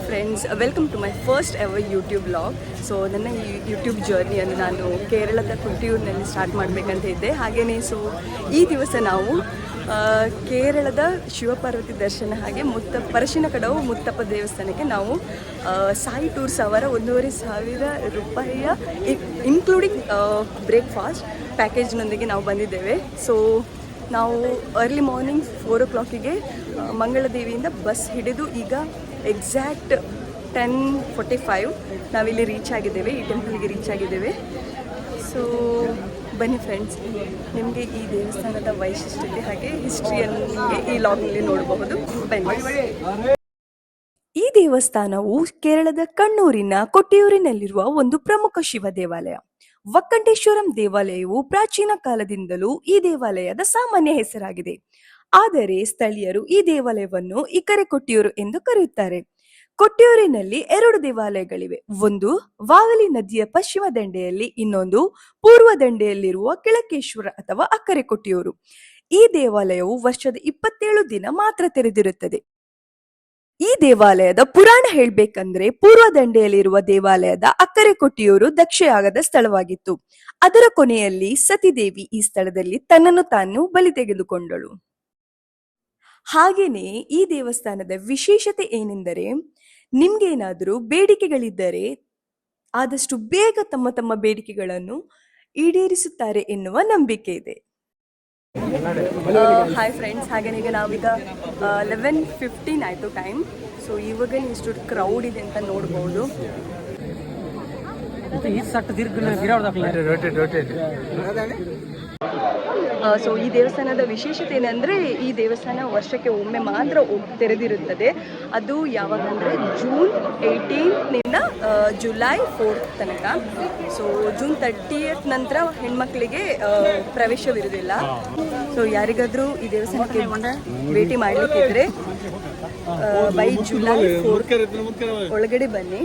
Friends, welcome to my first ever YouTube vlog. So ನನ್ನ ಈ YouTube ಜರ್ನಿಯನ್ನು ನಾನು ಕೇರಳದ ಕೊಟ್ಟಿಯೂರಿನಲ್ಲಿ ಸ್ಟಾರ್ಟ್ ಮಾಡಬೇಕಂತ ಇದ್ದೆ. ಹಾಗೆಯೇ ಈ ದಿವಸ ನಾವು ಕೇರಳದ ಶಿವಪಾರ್ವತಿ ದರ್ಶನ ಹಾಗೆ ಪರಶಿನ ಕಡವು ಮುತ್ತಪ್ಪ ದೇವಸ್ಥಾನಕ್ಕೆ ನಾವು ಸಾಯಿ ಟೂರ್ಸ್ ಅವರ 1,500 ರೂಪಾಯಿಯ ಇನ್ಕ್ಲೂಡಿಂಗ್ ಬ್ರೇಕ್ಫಾಸ್ಟ್ ಪ್ಯಾಕೇಜ್ನೊಂದಿಗೆ ನಾವು ಬಂದಿದ್ದೇವೆ. ಸೊ ನಾವು ಅರ್ಲಿ ಮಾರ್ನಿಂಗ್ 4 o'clock ಮಂಗಳದೇವಿಯಿಂದ ಬಸ್ ಹಿಡಿದು ಈಗ ಎಕ್ಸಾಕ್ಟ್ 10:45 ನಾವಿಲ್ಲಿ ರೀಚ್ ಆಗಿದ್ದೇವೆ, ಈ ಟೆಂಪಲ್ಗೆ ರೀಚ್ ಆಗಿದ್ದೇವೆ. ಸೊ ಬನ್ನಿ ಫ್ರೆಂಡ್ಸ್, ನಿಮಗೆ ಈ ದೇವಸ್ಥಾನದ ವೈಶಿಷ್ಟ್ಯತೆ ಹಾಗೆ ಹಿಸ್ಟ್ರಿಯನ್ನು ನಿಮಗೆ ಈ ಲಾಗ್ನಲ್ಲಿ ನೋಡಬಹುದು. ಬನ್ನಿ. ಈ ದೇವಸ್ಥಾನವು ಕೇರಳದ ಕಣ್ಣೂರಿನ ಕೊಟ್ಟಿಯೂರಿನಲ್ಲಿರುವ ಒಂದು ಪ್ರಮುಖ ಶಿವ ದೇವಾಲಯ. ವಕ್ಕಂಟೇಶ್ವರಂ ದೇವಾಲಯವು ಪ್ರಾಚೀನ ಕಾಲದಿಂದಲೂ ಈ ದೇವಾಲಯದ ಸಾಮಾನ್ಯ ಹೆಸರಾಗಿದೆ. ಆದರೆ ಸ್ಥಳೀಯರು ಈ ದೇವಾಲಯವನ್ನು ಇಕರೆ ಕೊಟ್ಟಿಯೂರು ಎಂದು ಕರೆಯುತ್ತಾರೆ. ಕೊಟ್ಟಿಯೂರಿನಲ್ಲಿ 2 ದೇವಾಲಯಗಳಿವೆ. ಒಂದು ವಾಗಲಿ ನದಿಯ ಪಶ್ಚಿಮ ದಂಡೆಯಲ್ಲಿ, ಇನ್ನೊಂದು ಪೂರ್ವ ದಂಡೆಯಲ್ಲಿರುವ ಕೆಳಕೇಶ್ವರ ಅಥವಾ ಅಕ್ಕರೆ ಕೊಟ್ಟಿಯೂರು. ಈ ದೇವಾಲಯವು ವರ್ಷದ 27 ದಿನ ಮಾತ್ರ ತೆರೆದಿರುತ್ತದೆ. ಈ ದೇವಾಲಯದ ಪುರಾಣ ಹೇಳ್ಬೇಕಂದ್ರೆ, ಪೂರ್ವ ದಂಡೆಯಲ್ಲಿರುವ ದೇವಾಲಯದ ಅಕ್ಕರೆ ಕೊಟ್ಟಿಯೂರು ದಕ್ಷಯಾಗದ ಸ್ಥಳವಾಗಿತ್ತು. ಅದರ ಕೊನೆಯಲ್ಲಿ ಸತಿದೇವಿ ಈ ಸ್ಥಳದಲ್ಲಿ ತನ್ನನ್ನು ತಾನು ಬಲಿ ತೆಗೆದುಕೊಂಡಳು. ಹಾಗೇನೆ ಈ ದೇವಸ್ಥಾನದ ವಿಶೇಷತೆ ಏನೆಂದರೆ, ನಿಮ್ಗೇನಾದರೂ ಬೇಡಿಕೆಗಳಿದ್ದರೆ ಆದಷ್ಟು ಬೇಗ ತಮ್ಮ ಬೇಡಿಕೆಗಳನ್ನು ಈಡೇರಿಸುತ್ತಾರೆ ಎನ್ನುವ ನಂಬಿಕೆ ಇದೆ. ಹಾಯ್ ಫ್ರೆಂಡ್ಸ್, ಹಾಗೇನೆ ಈಗ ನಾವೀಗ 11:15 ಆಯಿತು ಟೈಮ್. ಸೊ ಇವಾಗ ಇಷ್ಟು ಕ್ರೌಡ್ ಇದೆ ಅಂತ ನೋಡ್ಬೋದು. ಸೊ ಈ ದೇವಸ್ಥಾನದ ವಿಶೇಷತೆ ಏನಂದರೆ, ಈ ದೇವಸ್ಥಾನ ವರ್ಷಕ್ಕೆ ಒಮ್ಮೆ ಮಾತ್ರ ತೆರೆದಿರುತ್ತದೆ. ಅದು ಯಾವಾಗಂದರೆ June 18 ಜುಲೈ 4 ತನಕ. ಸೊ June 30 ನಂತರ ಹೆಣ್ಮಕ್ಳಿಗೆ ಪ್ರವೇಶವಿರುವುದಿಲ್ಲ. ಸೊ ಯಾರಿಗಾದರೂ ಈ ದೇವಸ್ಥಾನಕ್ಕೆ ಭೇಟಿ ಮಾಡಲಿಕ್ಕಿದ್ರೆ ಬೈ ಜುಲೈ 4 ಒಳಗಡೆ ಬನ್ನಿ.